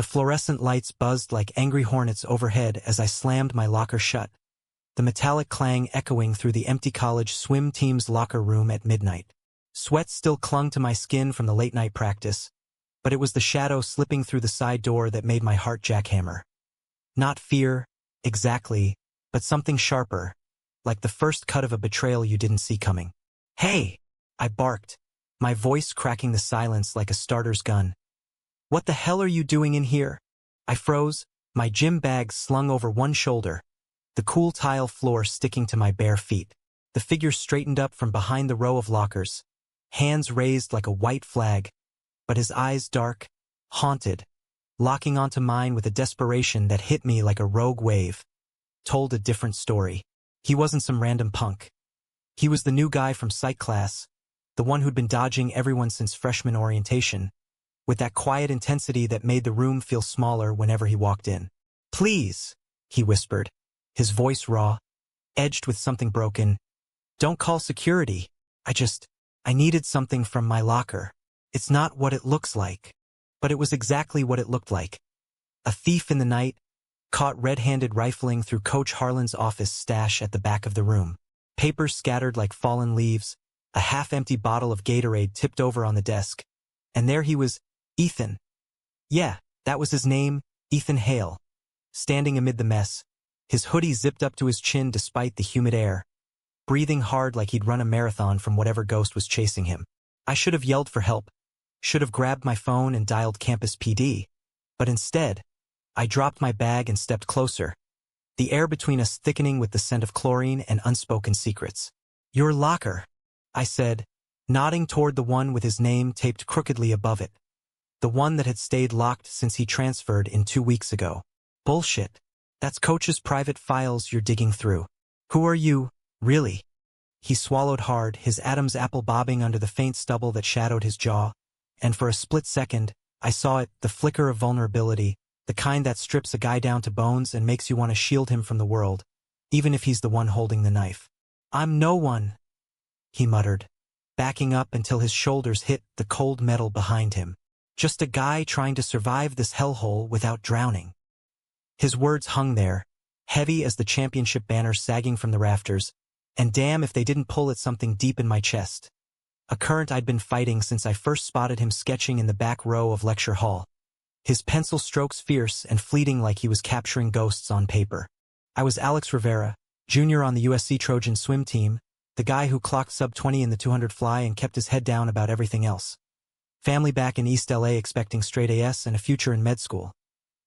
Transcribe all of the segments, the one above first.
The fluorescent lights buzzed like angry hornets overhead as I slammed my locker shut, the metallic clang echoing through the empty college swim team's locker room at midnight. Sweat still clung to my skin from the late-night practice, but it was the shadow slipping through the side door that made my heart jackhammer. Not fear, exactly, but something sharper, like the first cut of a betrayal you didn't see coming. "Hey!" I barked, my voice cracking the silence like a starter's gun. "What the hell are you doing in here?" I froze, my gym bag slung over one shoulder, the cool tile floor sticking to my bare feet. The figure straightened up from behind the row of lockers, hands raised like a white flag, but his eyes dark, haunted, locking onto mine with a desperation that hit me like a rogue wave. Told a different story. He wasn't some random punk. He was the new guy from psych class, the one who'd been dodging everyone since freshman orientation, with that quiet intensity that made the room feel smaller whenever he walked in. "Please," he whispered, his voice raw, edged with something broken. "Don't call security. I needed something from my locker. It's not what it looks like." But it was exactly what it looked like. A thief in the night, caught red-handed rifling through Coach Harlan's office stash at the back of the room. Papers scattered like fallen leaves, a half-empty bottle of Gatorade tipped over on the desk. And there he was, Ethan. Yeah, that was his name, Ethan Hale. Standing amid the mess, his hoodie zipped up to his chin despite the humid air, breathing hard like he'd run a marathon from whatever ghost was chasing him. I should have yelled for help, should have grabbed my phone and dialed campus PD, but instead, I dropped my bag and stepped closer, the air between us thickening with the scent of chlorine and unspoken secrets. "Your locker," I said, nodding toward the one with his name taped crookedly above it, the one that had stayed locked since he transferred in 2 weeks ago. "Bullshit. That's Coach's private files you're digging through. Who are you, really?" He swallowed hard, his Adam's apple bobbing under the faint stubble that shadowed his jaw, and for a split second, I saw it, the flicker of vulnerability, the kind that strips a guy down to bones and makes you want to shield him from the world, even if he's the one holding the knife. "I'm no one," he muttered, backing up until his shoulders hit the cold metal behind him. "Just a guy trying to survive this hellhole without drowning." His words hung there, heavy as the championship banner sagging from the rafters, and damn if they didn't pull at something deep in my chest. A current I'd been fighting since I first spotted him sketching in the back row of lecture hall. His pencil strokes fierce and fleeting like he was capturing ghosts on paper. I was Alex Rivera, junior on the USC Trojan swim team, the guy who clocked sub-20 in the 200 fly and kept his head down about everything else. Family back in East LA expecting straight A's and a future in med school.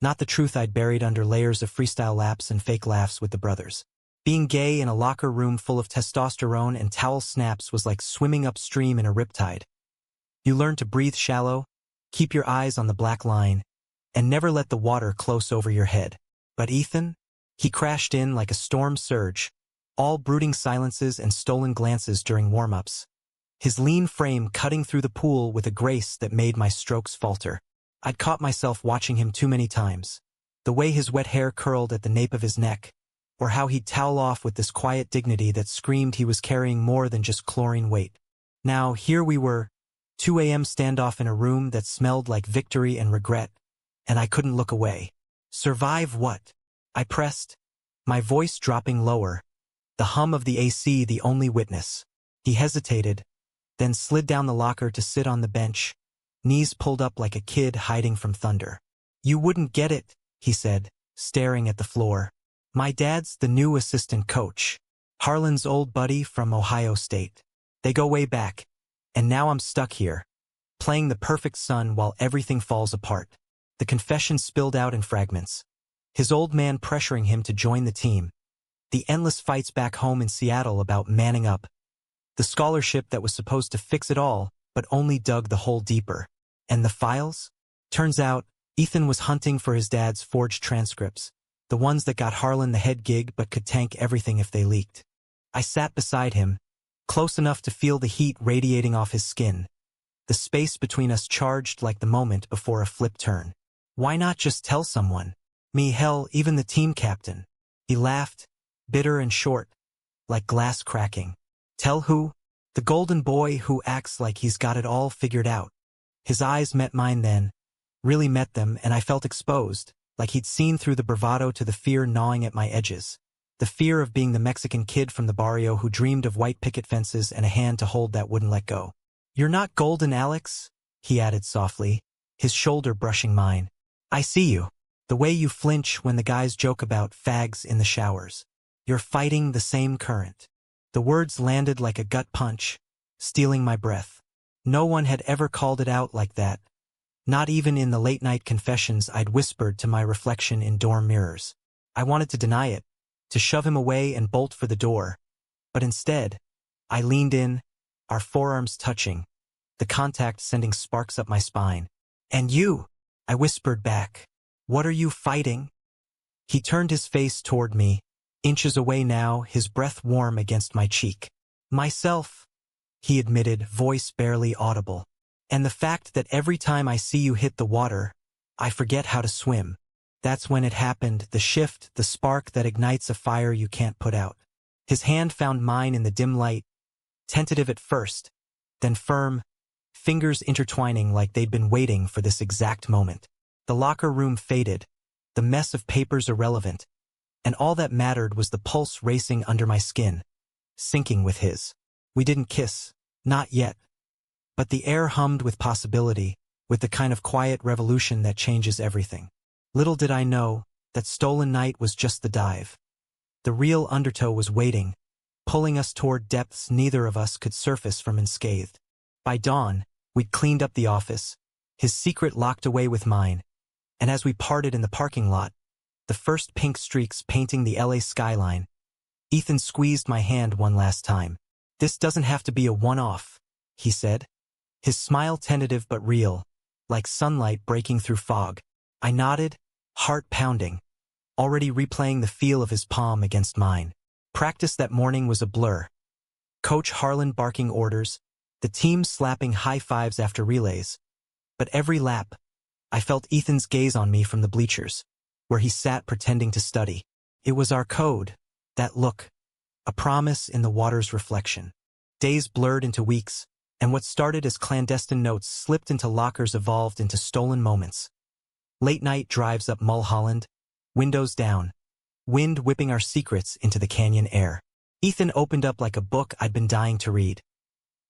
Not the truth I'd buried under layers of freestyle laps and fake laughs with the brothers. Being gay in a locker room full of testosterone and towel snaps was like swimming upstream in a riptide. You learn to breathe shallow, keep your eyes on the black line, and never let the water close over your head. But Ethan? He crashed in like a storm surge, all brooding silences and stolen glances during warm-ups. His lean frame cutting through the pool with a grace that made my strokes falter. I'd caught myself watching him too many times. The way his wet hair curled at the nape of his neck, or how he'd towel off with this quiet dignity that screamed he was carrying more than just chlorine weight. Now, here we were, 2 a.m. standoff in a room that smelled like victory and regret, and I couldn't look away. "Survive what?" I pressed, my voice dropping lower, the hum of the AC the only witness. He hesitated, then slid down the locker to sit on the bench, knees pulled up like a kid hiding from thunder. "You wouldn't get it," he said, staring at the floor. "My dad's the new assistant coach, Harlan's old buddy from Ohio State. They go way back, and now I'm stuck here, playing the perfect son while everything falls apart." The confession spilled out in fragments. His old man pressuring him to join the team. The endless fights back home in Seattle about manning up. The scholarship that was supposed to fix it all, but only dug the hole deeper. And the files? Turns out, Ethan was hunting for his dad's forged transcripts, the ones that got Harlan the head gig but could tank everything if they leaked. I sat beside him, close enough to feel the heat radiating off his skin, the space between us charged like the moment before a flip turn. "Why not just tell someone? Me, hell, even the team captain." He laughed, bitter and short, like glass cracking. "Tell who? The golden boy who acts like he's got it all figured out." His eyes met mine then, really met them, and I felt exposed, like he'd seen through the bravado to the fear gnawing at my edges. The fear of being the Mexican kid from the barrio who dreamed of white picket fences and a hand to hold that wouldn't let go. "You're not golden, Alex," he added softly, his shoulder brushing mine. "I see you. The way you flinch when the guys joke about fags in the showers. You're fighting the same current." The words landed like a gut punch, stealing my breath. No one had ever called it out like that. Not even in the late-night confessions I'd whispered to my reflection in dorm mirrors. I wanted to deny it, to shove him away and bolt for the door. But instead, I leaned in, our forearms touching, the contact sending sparks up my spine. "And you," I whispered back, "what are you fighting?" He turned his face toward me, inches away now, his breath warm against my cheek. "Myself," he admitted, voice barely audible. "And the fact that every time I see you hit the water, I forget how to swim. That's when it happened, the shift, the spark that ignites a fire you can't put out." His hand found mine in the dim light, tentative at first, then firm, fingers intertwining like they'd been waiting for this exact moment. The locker room faded, the mess of papers irrelevant, and all that mattered was the pulse racing under my skin, syncing with his. We didn't kiss, not yet. But the air hummed with possibility, with the kind of quiet revolution that changes everything. Little did I know that stolen night was just the dive. The real undertow was waiting, pulling us toward depths neither of us could surface from unscathed. By dawn, we'd cleaned up the office, his secret locked away with mine, and as we parted in the parking lot, the first pink streaks painting the LA skyline, Ethan squeezed my hand one last time. "This doesn't have to be a one-off," he said, his smile tentative but real, like sunlight breaking through fog. I nodded, heart pounding, already replaying the feel of his palm against mine. Practice that morning was a blur. Coach Harlan barking orders, the team slapping high fives after relays. But every lap, I felt Ethan's gaze on me from the bleachers, where he sat pretending to study. It was our code, that look, a promise in the water's reflection. Days blurred into weeks, and what started as clandestine notes slipped into lockers evolved into stolen moments. Late-night drives up Mulholland, windows down, wind whipping our secrets into the canyon air. Ethan opened up like a book I'd been dying to read.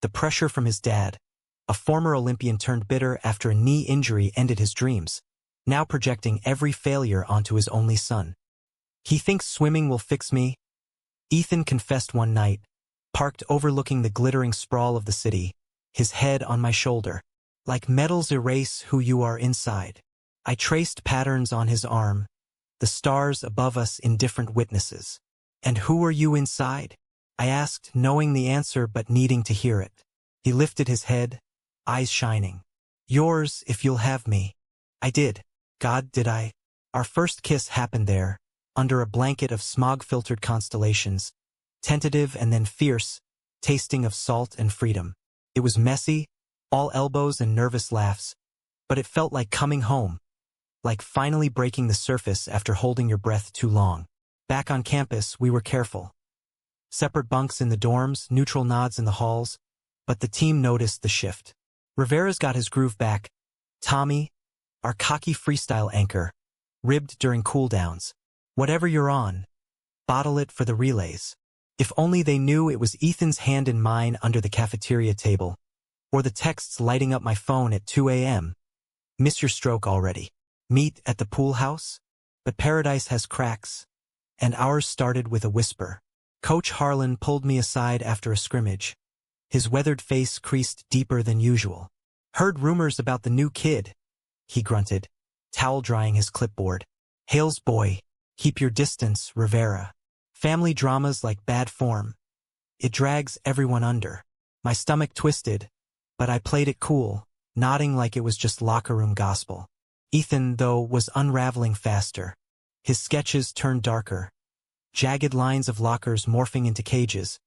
The pressure from his dad, a former Olympian turned bitter after a knee injury ended his dreams, now projecting every failure onto his only son. "He thinks swimming will fix me," Ethan confessed one night, parked overlooking the glittering sprawl of the city, his head on my shoulder. "Like metals erase who you are inside." I traced patterns on his arm, the stars above us in different witnesses. "And who are you inside?" I asked, knowing the answer but needing to hear it. He lifted his head, eyes shining. "Yours if you'll have me." I did. God, did I? Our first kiss happened there, under a blanket of smog-filtered constellations, tentative and then fierce, tasting of salt and freedom. It was messy, all elbows and nervous laughs, but it felt like coming home, like finally breaking the surface after holding your breath too long. Back on campus, we were careful. Separate bunks in the dorms, neutral nods in the halls, but the team noticed the shift. Rivera's got his groove back. Tommy, our cocky freestyle anchor, ribbed during cooldowns. Whatever you're on, bottle it for the relays. If only they knew it was Ethan's hand in mine under the cafeteria table, or the texts lighting up my phone at 2 a.m. "Miss your stroke already. Meet at the pool house?" But paradise has cracks, and ours started with a whisper. Coach Harlan pulled me aside after a scrimmage, his weathered face creased deeper than usual. "Heard rumors about the new kid," he grunted, towel drying his clipboard. "Hale's boy. Keep your distance, Rivera. Family dramas like bad form. It drags everyone under." My stomach twisted, but I played it cool, nodding like it was just locker room gospel. Ethan, though, was unraveling faster. His sketches turned darker, jagged lines of lockers morphing into cages,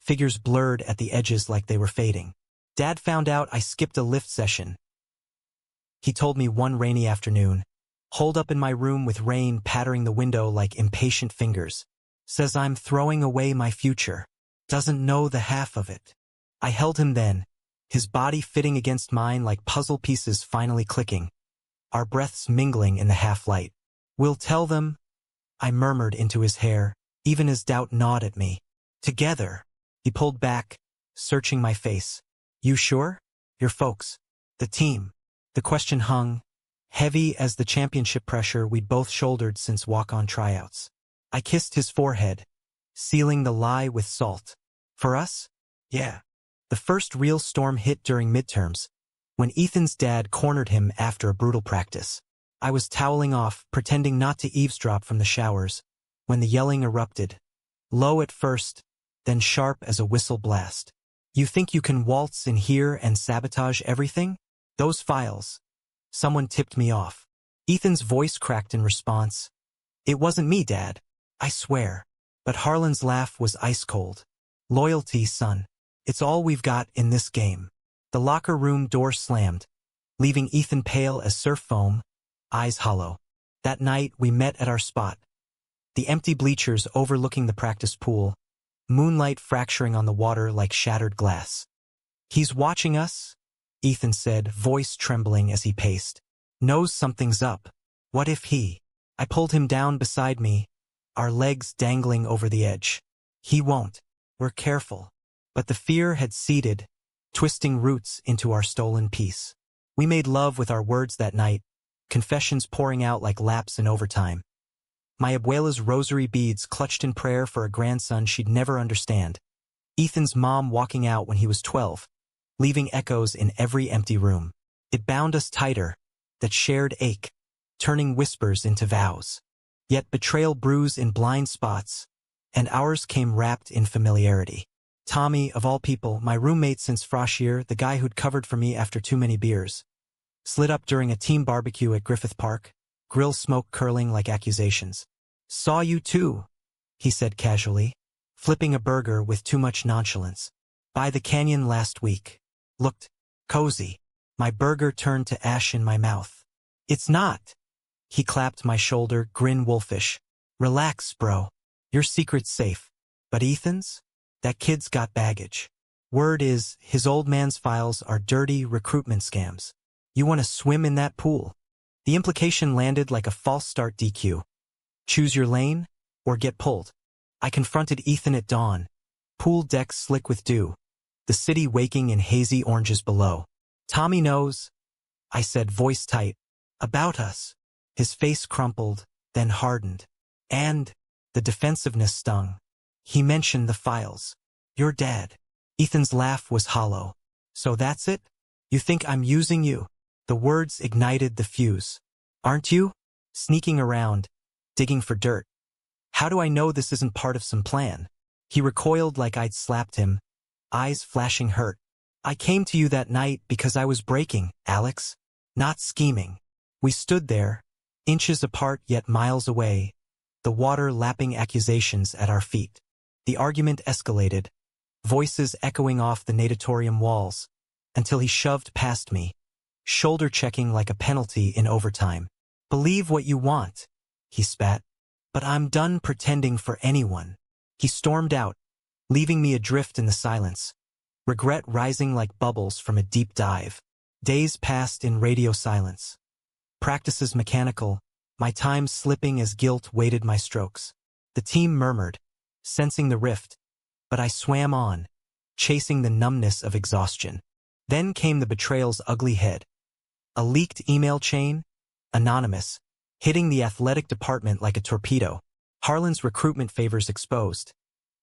figures blurred at the edges like they were fading. "Dad found out I skipped a lift session," he told me one rainy afternoon, holed up in my room with rain pattering the window like impatient fingers. "Says I'm throwing away my future. Doesn't know the half of it." I held him then, his body fitting against mine like puzzle pieces finally clicking. our breaths mingling in the half-light. "We'll tell them," I murmured into his hair, even as doubt gnawed at me. "Together." He pulled back, searching my face. "You sure? Your folks? The team?" The question hung, heavy as the championship pressure we'd both shouldered since walk-on tryouts. I kissed his forehead, sealing the lie with salt. "For us? Yeah." The first real storm hit during midterms, when Ethan's dad cornered him after a brutal practice. I was toweling off, pretending not to eavesdrop from the showers, when the yelling erupted. Low at first, then sharp as a whistle blast. "You think you can waltz in here and sabotage everything? Those files." Someone tipped me off. Ethan's voice cracked in response. "It wasn't me, Dad. I swear." But Harlan's laugh was ice cold. "Loyalty, son. It's all we've got in this game." The locker room door slammed, leaving Ethan pale as surf foam, eyes hollow. That night, we met at our spot. The empty bleachers overlooking the practice pool, moonlight fracturing on the water like shattered glass. "He's watching us," Ethan said, voice trembling as he paced. "Knows something's up. What if he—" I pulled him down beside me, our legs dangling over the edge. "He won't. We're careful." But the fear had seeded, twisting roots into our stolen peace. We made love with our words that night, confessions pouring out like laps in overtime. My abuela's rosary beads clutched in prayer for a grandson she'd never understand. Ethan's mom walking out when he was 12, leaving echoes in every empty room. It bound us tighter, that shared ache, turning whispers into vows. Yet betrayal brews in blind spots, and ours came wrapped in familiarity. Tommy, of all people, my roommate since freshyear, the guy who'd covered for me after too many beers, slid up during a team barbecue at Griffith Park, grill smoke curling like accusations. "Saw you too," he said casually, flipping a burger with too much nonchalance. "By the canyon last week. Looked cozy." My burger turned to ash in my mouth. "It's not." He clapped my shoulder, grin wolfish. "Relax, bro. Your secret's safe. But Ethan's? That kid's got baggage. Word is, his old man's files are dirty recruitment scams. You want to swim in that pool?" The implication landed like a false start DQ. Choose your lane, or get pulled. I confronted Ethan at dawn, pool decks slick with dew, the city waking in hazy oranges below. "Tommy knows," I said, voice tight, "about us." His face crumpled, then hardened. "And," the defensiveness stung, "he mentioned the files. Your dad." Ethan's laugh was hollow. "So that's it? You think I'm using you?" The words ignited the fuse. "Aren't you? Sneaking around, digging for dirt. How do I know this isn't part of some plan?" He recoiled like I'd slapped him, eyes flashing hurt. "I came to you that night because I was breaking, Alex. Not scheming." We stood there, inches apart yet miles away, the water lapping accusations at our feet. The argument escalated, voices echoing off the natatorium walls, until he shoved past me, shoulder-checking like a penalty in overtime. "Believe what you want," he spat. "But I'm done pretending for anyone." He stormed out, leaving me adrift in the silence, regret rising like bubbles from a deep dive. Days passed in radio silence. Practices mechanical, my time slipping as guilt weighted my strokes. The team murmured, sensing the rift, but I swam on, chasing the numbness of exhaustion. Then came the betrayal's ugly head. A leaked email chain, anonymous, hitting the athletic department like a torpedo. Harlan's recruitment favors exposed.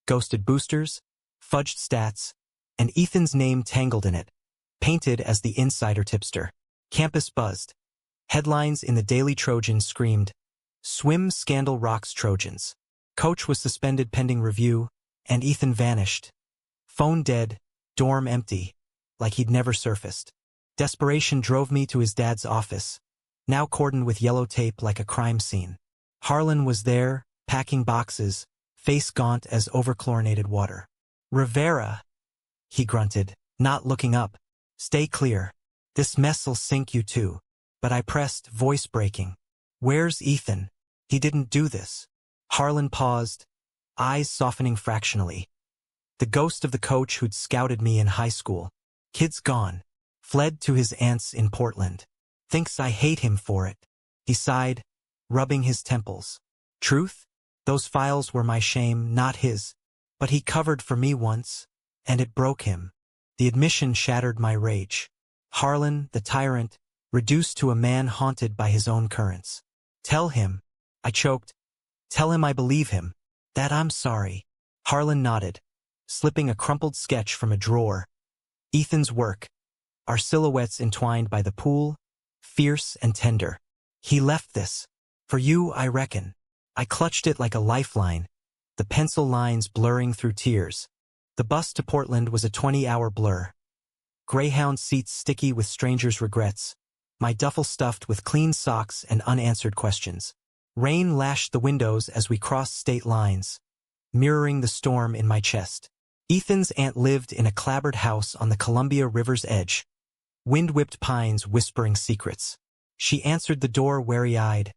Ghosted boosters, fudged stats, and Ethan's name tangled in it, painted as the insider tipster. Campus buzzed. Headlines in the Daily Trojan screamed, "Swim scandal rocks Trojans." Coach was suspended pending review, and Ethan vanished. Phone dead, dorm empty, like he'd never surfaced. Desperation drove me to his dad's office, now cordoned with yellow tape like a crime scene. Harlan was there, packing boxes, face gaunt as overchlorinated water. "Rivera," he grunted, not looking up. "Stay clear. This mess'll sink you too." But I pressed, voice breaking. "Where's Ethan? He didn't do this." Harlan paused, eyes softening fractionally. The ghost of the coach who'd scouted me in high school. "Kid's gone. Fled to his aunt's in Portland." Thinks I hate him for it. He sighed, rubbing his temples. Truth? Those files were my shame, not his. But he covered for me once, and it broke him. The admission shattered my rage. Harlan, the tyrant, reduced to a man haunted by his own currents. Tell him, I choked. Tell him I believe him. That I'm sorry. Harlan nodded, slipping a crumpled sketch from a drawer. Ethan's work. Our silhouettes entwined by the pool, fierce and tender. He left this. For you, I reckon. I clutched it like a lifeline, the pencil lines blurring through tears. The bus to Portland was a 20-hour blur. Greyhound seats sticky with strangers' regrets. My duffel stuffed with clean socks and unanswered questions. Rain lashed the windows as we crossed state lines, mirroring the storm in my chest. Ethan's aunt lived in a clapboard house on the Columbia River's edge, wind-whipped pines whispering secrets. She answered the door wary-eyed,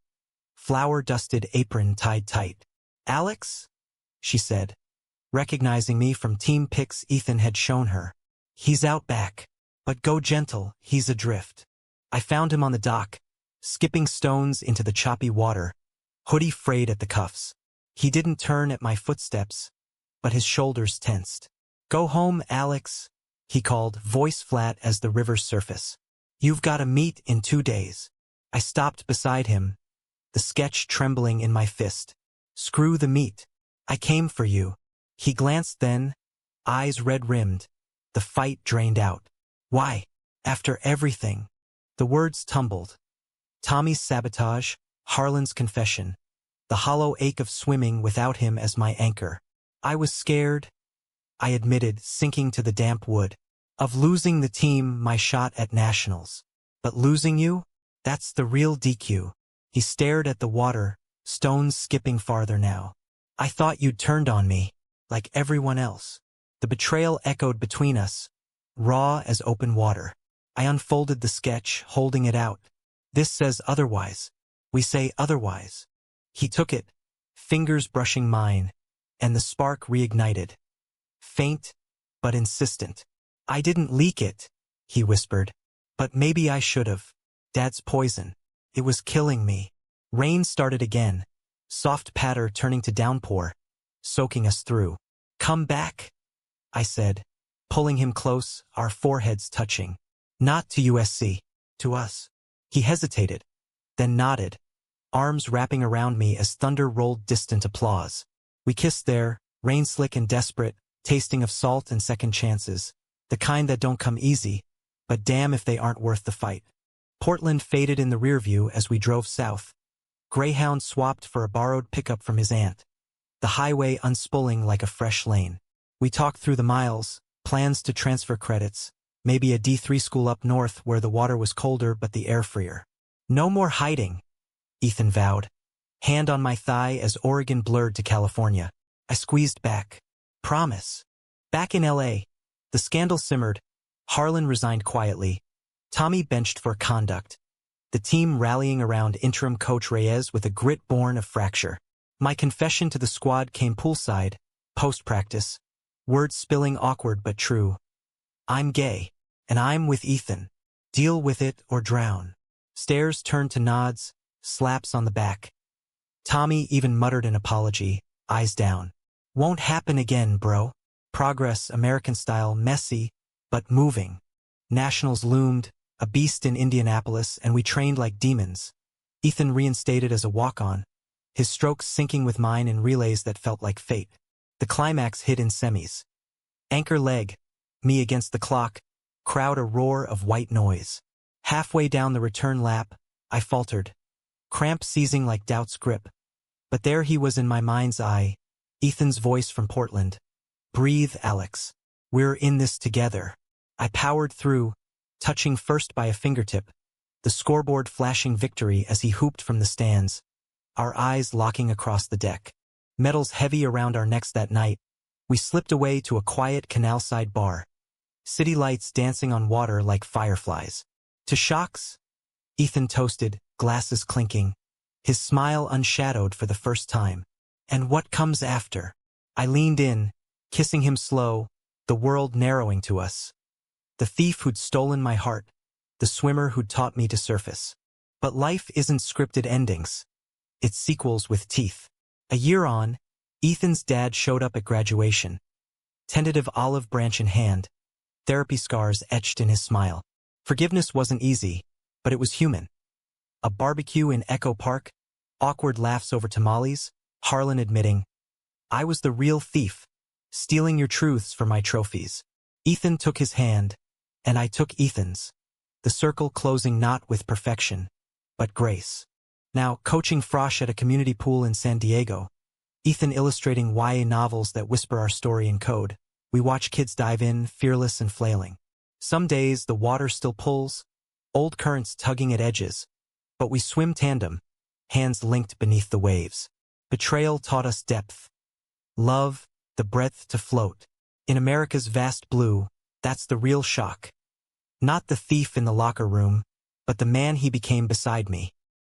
flour-dusted apron tied tight. Alex? She said, recognizing me from team pics Ethan had shown her. He's out back, but go gentle, he's adrift. I found him on the dock, skipping stones into the choppy water, hoodie frayed at the cuffs. He didn't turn at my footsteps, but his shoulders tensed. Go home, Alex, he called, voice flat as the river's surface. You've got a meet in 2 days. I stopped beside him, the sketch trembling in my fist. Screw the meet. I came for you. He glanced then, eyes red-rimmed, the fight drained out. Why? After everything. The words tumbled. Tommy's sabotage, Harlan's confession, the hollow ache of swimming without him as my anchor. I was scared, I admitted, sinking to the damp wood, of losing the team, my shot at nationals. But losing you? That's the real DQ. He stared at the water, stones skipping farther now. I thought you'd turned on me, like everyone else. The betrayal echoed between us, raw as open water. I unfolded the sketch, holding it out. This says otherwise. We say otherwise. He took it, fingers brushing mine, and the spark reignited. Faint, but insistent. I didn't leak it, he whispered. But maybe I should have. Dad's poison. It was killing me. Rain started again, soft patter turning to downpour, soaking us through. Come back, I said, pulling him close, our foreheads touching. Not to USC, to us. He hesitated, then nodded, arms wrapping around me as thunder rolled distant applause. We kissed there, rain-slick and desperate, tasting of salt and second chances, the kind that don't come easy, but damn if they aren't worth the fight. Portland faded in the rearview as we drove south. Greyhound swapped for a borrowed pickup from his aunt, the highway unspooling like a fresh lane. We talked through the miles, plans to transfer credits, maybe a D3 school up north where the water was colder but the air freer. No more hiding, Ethan vowed, hand on my thigh as Oregon blurred to California. I squeezed back. Promise. Back in LA, the scandal simmered. Harlan resigned quietly. Tommy benched for conduct. The team rallying around interim coach Reyes with a grit born of fracture. My confession to the squad came poolside, post-practice, words spilling awkward but true. I'm gay, and I'm with Ethan. Deal with it or drown. Stares turned to nods, slaps on the back. Tommy even muttered an apology, eyes down. Won't happen again, bro. Progress, American style, messy, but moving. Nationals loomed, a beast in Indianapolis, and we trained like demons. Ethan reinstated as a walk-on, his strokes syncing with mine in relays that felt like fate. The climax hit in semis. Anchor leg, me against the clock, crowd a roar of white noise. Halfway down the return lap, I faltered, cramp seizing like doubt's grip. But there he was in my mind's eye, Ethan's voice from Portland. Breathe, Alex. We're in this together. I powered through, touching first by a fingertip, the scoreboard flashing victory as he hooped from the stands, our eyes locking across the deck. Medals heavy around our necks that night, we slipped away to a quiet canal-side bar, city lights dancing on water like fireflies. To shocks? Ethan toasted, glasses clinking, his smile unshadowed for the first time. And what comes after? I leaned in, kissing him slow, the world narrowing to us. The thief who'd stolen my heart, the swimmer who'd taught me to surface. But life isn't scripted endings. It's sequels with teeth. A year on, Ethan's dad showed up at graduation, tentative olive branch in hand, therapy scars etched in his smile. Forgiveness wasn't easy, but it was human. A barbecue in Echo Park, awkward laughs over tamales, Harlan admitting, "I was the real thief, stealing your truths for my trophies." Ethan took his hand, and I took Ethan's, the circle closing not with perfection, but grace. Now, coaching Frosh at a community pool in San Diego, Ethan illustrating YA novels that whisper our story in code. We watch kids dive in, fearless and flailing. Some days the water still pulls, old currents tugging at edges, but we swim tandem, hands linked beneath the waves. Betrayal taught us depth. Love, the breadth to float. In America's vast blue, that's the real shock. Not the thief in the locker room, but the man he became beside me.